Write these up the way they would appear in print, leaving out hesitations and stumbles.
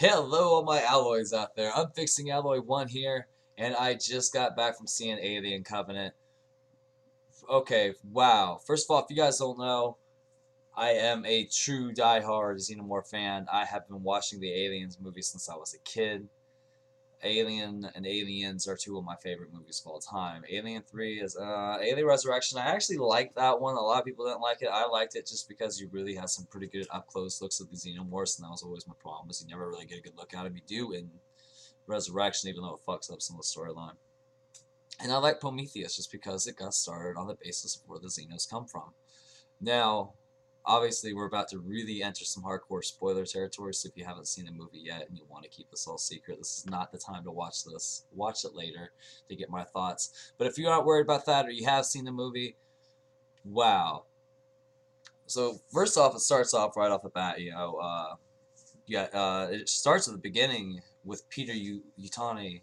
Hello, all my alloys out there. I'm fixing Alloy 1 here, and I just got back from seeing Alien Covenant. Okay, wow. First of all, if you guys don't know, I am a true die-hard Xenomorph fan. I have been watching the Aliens movies since I was a kid. Alien and Aliens are two of my favorite movies of all time. Alien 3 is Alien Resurrection. I actually liked that one. A lot of people didn't like it. I liked it just because you really had some pretty good up-close looks at the Xenomorphs, and that was always my problem, was you never really get a good look at them. You do in Resurrection, even though it fucks up some of the storyline. And I like Prometheus just because it got started on the basis of where the Xenos come from. Now, obviously, we're about to really enter some hardcore spoiler territory, so if you haven't seen the movie yet and you want to keep this all secret, this is not the time to watch this. Watch it later to get my thoughts. But if you're not worried about that or you have seen the movie, wow. So, first off, it starts off right off the bat, it starts at the beginning with Peter Utani,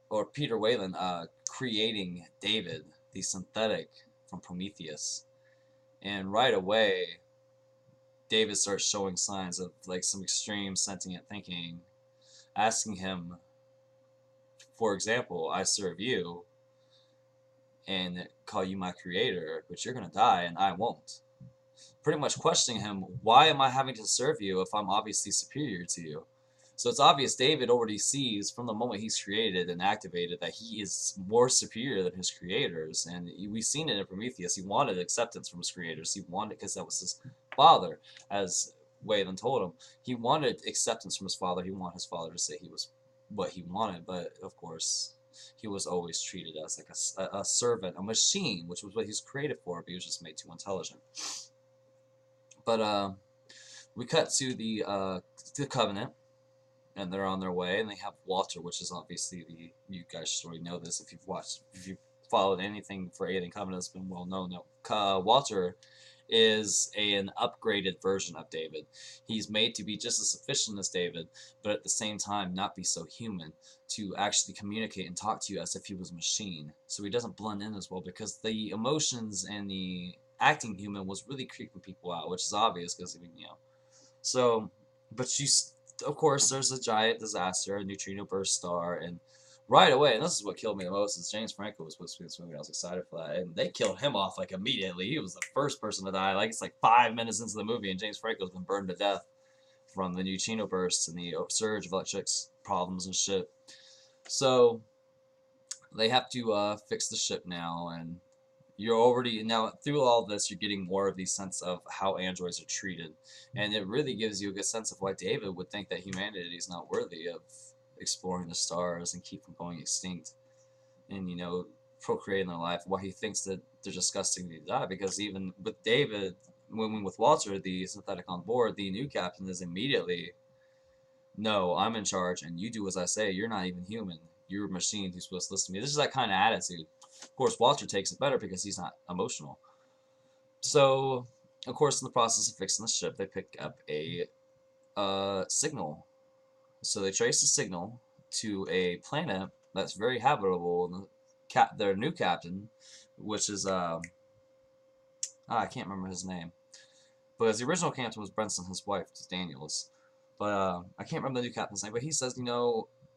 or Peter Weyland, creating David, the synthetic from Prometheus. And right away, David starts showing signs of like some extreme sentient thinking, asking him, for example, I serve you and call you my creator, but you're gonna die and I won't. Pretty much questioning him, why am I having to serve you if I'm obviously superior to you? So it's obvious David already sees from the moment he's created and activated that he is more superior than his creators. And we've seen it in Prometheus. He wanted acceptance from his creators. He wanted, because that was his father, as Wayland told him. He wanted acceptance from his father. He wanted his father to say he was what he wanted. But of course, he was always treated as like a servant, a machine, which was what he was created for, but he was just made too intelligent. But we cut to the Covenant, and they're on their way, and they have Walter, which is obviously you guys should already know this if you've followed anything for Alien Covenant, it's been well known that Walter is an upgraded version of David. He's made to be just as efficient as David, but at the same time not be so human, to actually communicate and talk to you as if he was a machine. So he doesn't blend in as well, because the emotions and the acting human was really creeping people out, which is obvious because, So, but of course, there's a giant disaster, a neutrino burst star, and right away, and this is what killed me the most, is James Franco was supposed to be in this movie. I was excited for that, and they killed him off like immediately. He was the first person to die. Like, it's like 5 minutes into the movie, and James Franco's been burned to death from the neutrino bursts and the surge of electric problems and shit. So they have to fix the ship now, and you're already now through all this, you're getting more of the sense of how androids are treated, and it really gives you a good sense of why David would think that humanity is not worthy of exploring the stars and keep from going extinct, and procreating their life. Why he thinks that they're disgusting to die, because even with David, when with Walter, the synthetic on board, the new captain is immediately, no, I'm in charge, and you do as I say. You're not even human. You're a machine who's supposed to listen to me. This is that kind of attitude. Of course, Walter takes it better because he's not emotional. So, of course, in the process of fixing the ship, they pick up a signal. So they trace the signal to a planet that's very habitable. Their new captain, which is I can't remember his name, because the original captain was Brenson, his wife was Daniels. But I can't remember the new captain's name. But he says,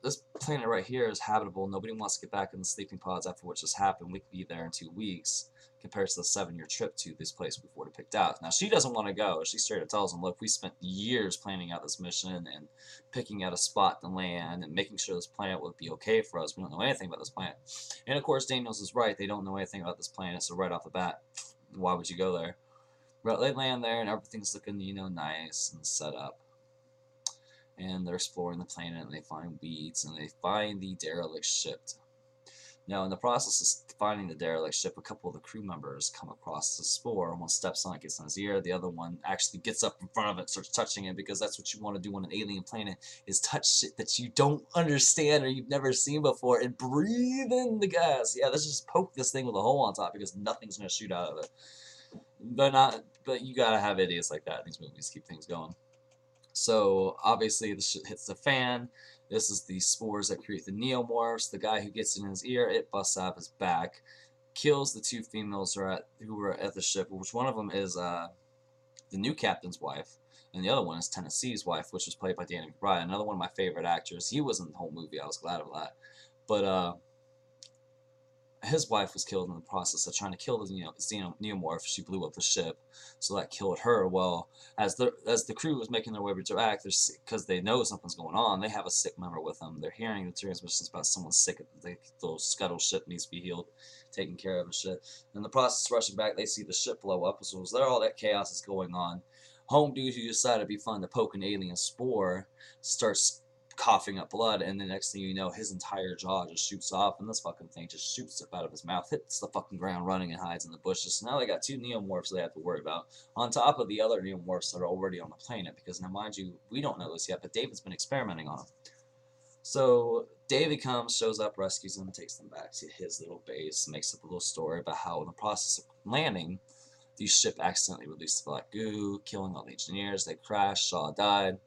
this planet right here is habitable. Nobody wants to get back in the sleeping pods after what just happened. We could be there in 2 weeks, compared to the 7-year trip to this place we've already picked out. Now, she doesn't want to go. She straight up tells him, look, we spent years planning out this mission and picking out a spot to land and making sure this planet would be okay for us. We don't know anything about this planet. And, of course, Daniels is right. They don't know anything about this planet, so right off the bat, why would you go there? But they land there, and everything's looking, nice and set up. And they're exploring the planet, and they find weeds, and they find the derelict ship. Now, in the process of finding the derelict ship, a couple of the crew members come across the spore. One steps on it, gets on his ear. The other one actually gets up in front of it, starts touching it, because that's what you want to do on an alien planet, is touch shit that you don't understand or you've never seen before, and breathe in the gas. Yeah, let's just poke this thing with a hole on top, because nothing's going to shoot out of it. But you gotta have idiots like that in these movies to keep things going. So, obviously, the shit hits the fan. This is the spores that create the neomorphs. The guy who gets in his ear, it busts out of his back, kills the 2 females who were at the ship, which one of them is the new captain's wife. And the other one is Tennessee's wife, which was played by Danny McBride, another one of my favorite actors. He was in the whole movie. I was glad of that. But his wife was killed in the process of trying to kill the xenomorph. She blew up the ship, so that killed her. Well, as the crew was making their way back, because they know something's going on, they have a sick member with them. They're hearing the transmissions about someone sick. The scuttle ship needs to be healed, taken care of and shit. In the process of rushing back, they see the ship blow up. So as there all that chaos is going on, home dude who decided to be fun to poke an alien spore starts coughing up blood, and the next thing you know, his entire jaw just shoots off, and this fucking thing just shoots up out of his mouth, hits the fucking ground running, and hides in the bushes. So now they got two neomorphs they have to worry about, on top of the other neomorphs that are already on the planet, because now, mind you, we don't know this yet, but David's been experimenting on them. So David comes, shows up, rescues them, takes them back to his little base, makes up a little story about how in the process of landing, the ship accidentally released the black goo, killing all the engineers. They crashed, Shaw died.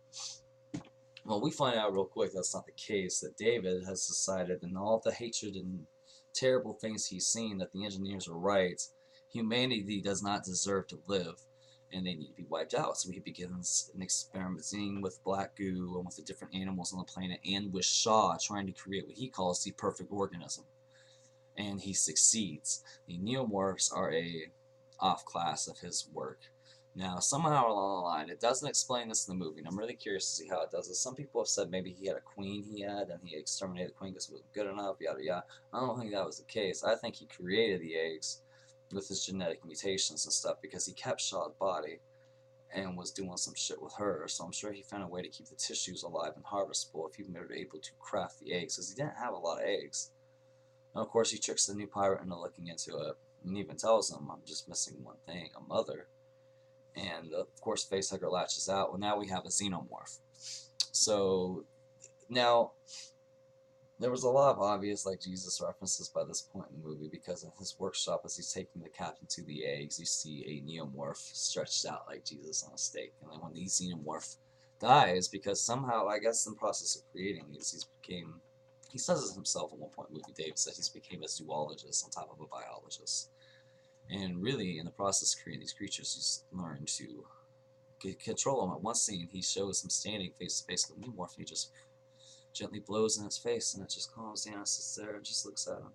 Well, we find out real quick that's not the case, that David has decided, in all the hatred and terrible things he's seen, that the engineers are right. Humanity does not deserve to live, and they need to be wiped out. So he begins experimenting with black goo and with the different animals on the planet, and with Shaw, trying to create what he calls the perfect organism. And he succeeds. The neomorphs are a off-class of his work. Now, somehow along the line, it doesn't explain this in the movie, and I'm really curious to see how it does it. Some people have said maybe he had a queen and he exterminated the queen because it wasn't good enough, yada yada. I don't think that was the case. I think he created the eggs with his genetic mutations and stuff because he kept Shaw's body and was doing some shit with her, so I'm sure he found a way to keep the tissues alive and harvestable if he were able to craft the eggs, because he didn't have a lot of eggs. And of course, he tricks the new pirate into looking into it, and even tells him, I'm just missing one thing, a mother. And of course, Facehugger latches out. Well, now we have a xenomorph. So now there was a lot of obvious like Jesus references by this point in the movie, because in his workshop, as he's taking the captain to the eggs, you see a neomorph stretched out like Jesus on a stake. And then when the xenomorph dies, because somehow, I guess in the process of creating these, he says it himself at one point in the movie, David said he's became a zoologist on top of a biologist. And really, in the process of creating these creatures, he's learned to control them. At one scene, he shows him standing face to face with the neomorph, and he just gently blows in its face, and it just calms down, sits there, and just looks at him.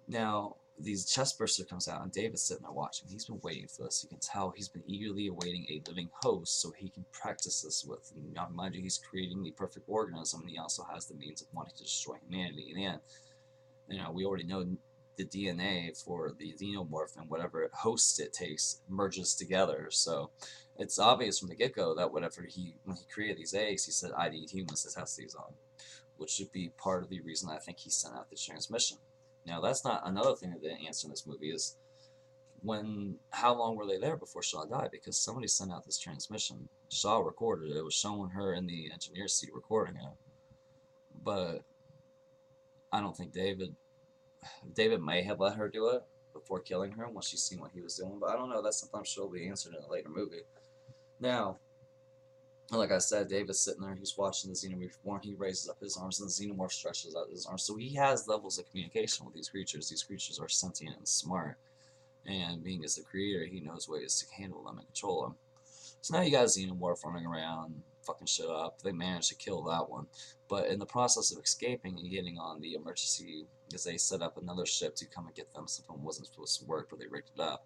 Now, the chestburster comes out, and David's sitting there watching. He's been waiting for this. You can tell he's been eagerly awaiting a living host so he can practice this with. And now, mind you, he's creating the perfect organism, and he also has the means of wanting to destroy humanity. And we already know the DNA for the xenomorph and whatever host it takes merges together. So it's obvious from the get-go that when he created these eggs, he said, I'd eat humans to test these on, which should be part of the reason I think he sent out the transmission. Now, that's not another thing that they didn't answer in this movie is how long were they there before Shaw died? Because somebody sent out this transmission. Shaw recorded it. It was showing her in the engineer's seat recording it. But I don't think David may have let her do it before killing her once she's seen what he was doing, but I don't know. That's something I'm sure will be answered in a later movie. Now, like I said, David's sitting there, he's watching the xenomorph born, he raises up his arms, and the xenomorph stretches out his arms. So he has levels of communication with these creatures. These creatures are sentient and smart, and being as the creator, he knows ways to handle them and control them. So now you got a xenomorph running around, fucking shit up. They managed to kill that one. But in the process of escaping and getting on the emergency, because they set up another ship to come and get them, something wasn't supposed to work, but they rigged it up.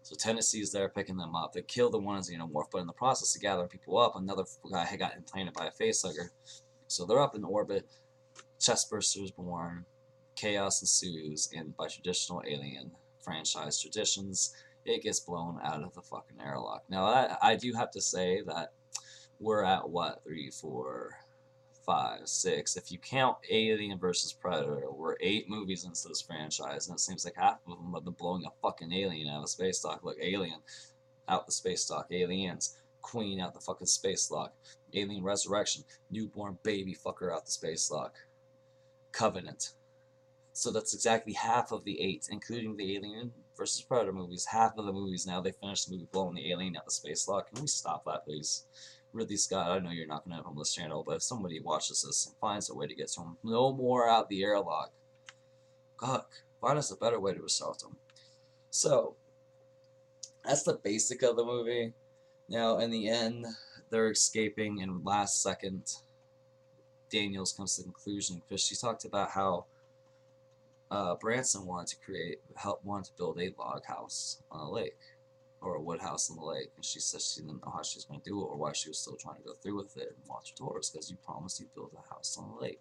So Tennessee's there picking them up. They kill the one xenomorph, but in the process of gathering people up, another guy had got implanted by a facehugger. So they're up in orbit. Chestburster is born. Chaos ensues, and by traditional Alien franchise traditions, it gets blown out of the fucking airlock. Now, I do have to say that we're at, 3, 4, 5, 6. If you count Alien versus Predator, we're 8 movies into this franchise, and it seems like half of them have been blowing a fucking alien out of space dock. Look, Alien, out the space dock. Aliens, Queen out the fucking space lock. Alien Resurrection, newborn baby fucker out the space lock. Covenant. So that's exactly half of the 8, including the Alien versus Predator movies. Half of the movies now, they finished the movie blowing the alien out the space lock. Can we stop that, please? Ridley Scott, I know you're not going to have him on this channel, but if somebody watches this and finds a way to get to him, no more out the airlock. God, find us a better way to assault him. So, that's the basic of the movie. Now, in the end, they're escaping, and last second, Daniels comes to the conclusion because she talked about how Branson wanted to build a log house on a lake, or a wood house on the lake, and she said she didn't know how she was going to do it or why she was still trying to go through with it. And Walter told her, because you promised you'd build a house on the lake.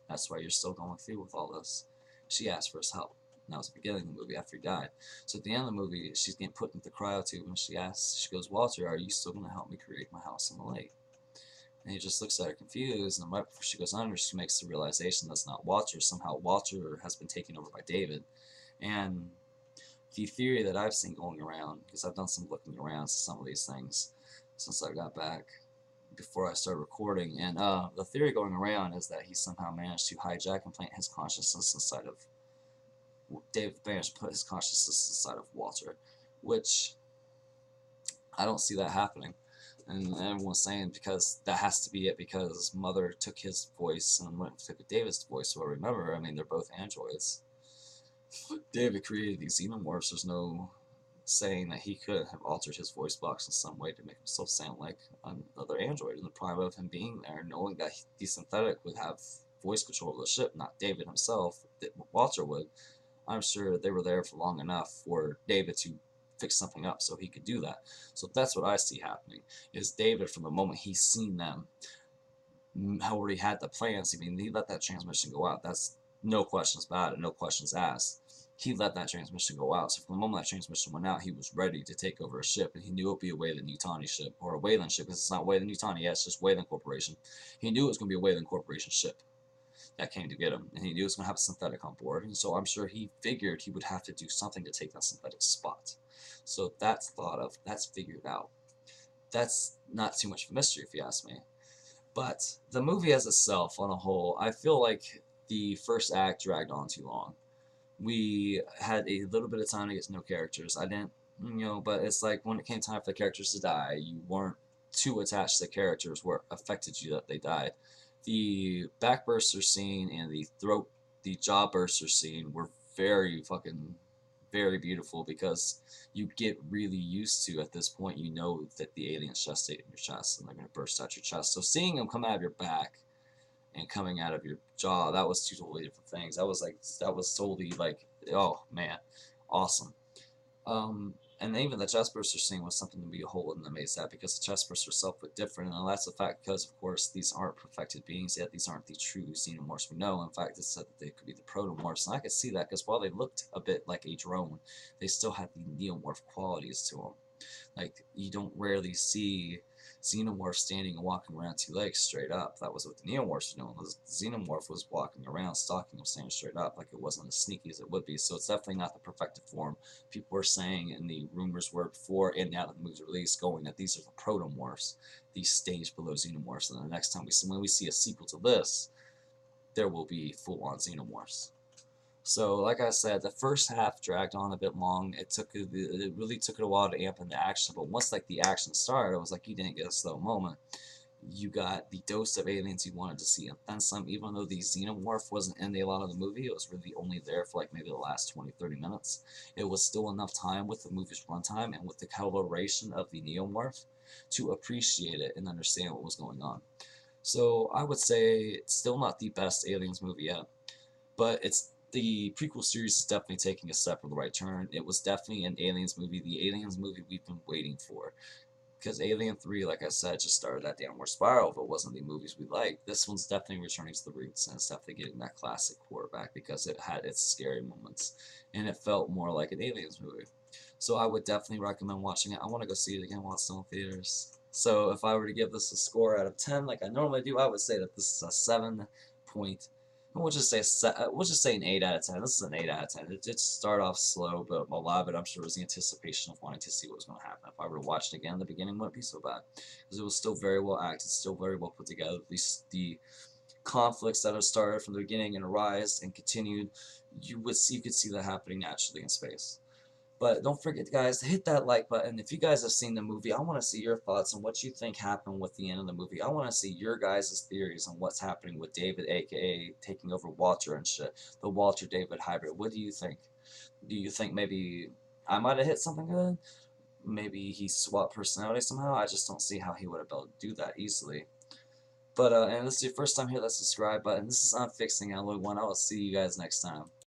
That's why you're still going through with all this. She asked for his help. And that was the beginning of the movie after he died. So at the end of the movie, she's getting put into the cryotube, and she goes, Walter, are you still going to help me create my house on the lake? And he just looks at her confused, and right before she goes under, she makes the realization that's not Walter. Somehow Walter has been taken over by David. And the theory that I've seen going around, because I've done some looking around to some of these things since I got back before I started recording, and the theory going around is that he somehow managed to hijack and plant his consciousness inside of David, managed to put his consciousness inside of Walter, which I don't see that happening. And everyone's saying because that has to be it, because Mother took his voice and took David's voice. So I remember, I mean, they're both androids. David created these xenomorphs. There's no saying that he couldn't have altered his voice box in some way to make himself sound like another android. In the prime of him being there, knowing that the synthetic would have voice control of the ship, not David himself, that Walter would, I'm sure they were there for long enough for David to fix something up so he could do that. So that's what I see happening, is David, from the moment he's seen them, already had the plans. I mean, he let that transmission go out. That's no questions about it, no questions asked. He let that transmission go out. So from the moment that transmission went out, he was ready to take over a ship, and he knew it would be a Weyland-Yutani ship, or a Weyland ship, because it's not Weyland-Yutani, yeah, it's just Weyland Corporation. He knew it was going to be a Weyland Corporation ship that came to get him, and he knew it was going to have a synthetic on board, and so I'm sure he figured he would have to do something to take that synthetic spot. So that's thought of, that's figured out. That's not too much of a mystery, if you ask me. But the movie as itself, on a whole, I feel like the first act dragged on too long. We had a little bit of time to get to know characters. I didn't, but it's like when it came time for the characters to die, you weren't too attached to the characters where it affected you that they died. The backburster scene and the jaw burster scene were very beautiful, because you get really used to, at this point, you know that the alien's gestate in your chest and they're going to burst out your chest. So seeing them come out of your back and coming out of your jaw, that was two totally different things. That was totally like, oh man, awesome. And even the chest burster scene was something to behold and amazed at, because the chest burster herself was different, and that's a fact because, of course, these aren't perfected beings yet. These aren't the true xenomorphs we know. In fact, it's said that they could be the protomorphs, and I could see that because while they looked a bit like a drone, they still had the neomorph qualities to them. Like, you don't rarely see xenomorph standing and walking around two legs straight up. That was what the neomorphs were doing. The xenomorph was walking around, stalking them, standing straight up, like it wasn't as sneaky as it would be. So it's definitely not the perfected form. People were saying, and the rumors were before and now that the movie's released, going that these are the protomorphs, these stage below xenomorphs. And the next time when we see a sequel to this, there will be full-on xenomorphs. So, like I said, the first half dragged on a bit long. It really took it a while to amp into action, but once like the action started, it was like you didn't get a slow moment. You got the dose of aliens you wanted to see, and then some. Even though the xenomorph wasn't in a lot of the movie, it was really only there for like maybe the last 20-30 minutes. It was still enough time with the movie's runtime and with the coloration of the neomorph to appreciate it and understand what was going on. So I would say it's still not the best Aliens movie yet, but the prequel series is definitely taking a step in the right turn. It was definitely an Aliens movie, the Aliens movie we've been waiting for. Because Alien 3, like I said, just started that downward spiral. If it wasn't the movies we liked, this one's definitely returning to the roots, and it's definitely getting that classic core back, because it had its scary moments, and it felt more like an Aliens movie. So I would definitely recommend watching it. I want to go see it again while it's still in theaters. So if I were to give this a score out of 10, like I normally do, I would say that this is a 7 point. We'll just say an 8 out of 10. This is an 8 out of 10. It did start off slow, but a lot of it, I'm sure, was the anticipation of wanting to see what was going to happen. If I were to watch it again, the beginning wouldn't be so bad, because it was still very well acted, still very well put together. At least the conflicts that have started from the beginning and arised and continued, you could see that happening naturally in space. But don't forget, guys, to hit that like button. If you guys have seen the movie, I want to see your thoughts on what you think happened with the end of the movie. I want to see your guys' theories on what's happening with David, a.k.a. taking over Walter and shit. The Walter-David hybrid. What do you think? Do you think maybe I might have hit something good? maybe he swapped personality somehow. I just don't see how he would have been able to do that easily. But, and this is your first time here, that subscribe button. This is Unfixing Analog One. I will see you guys next time.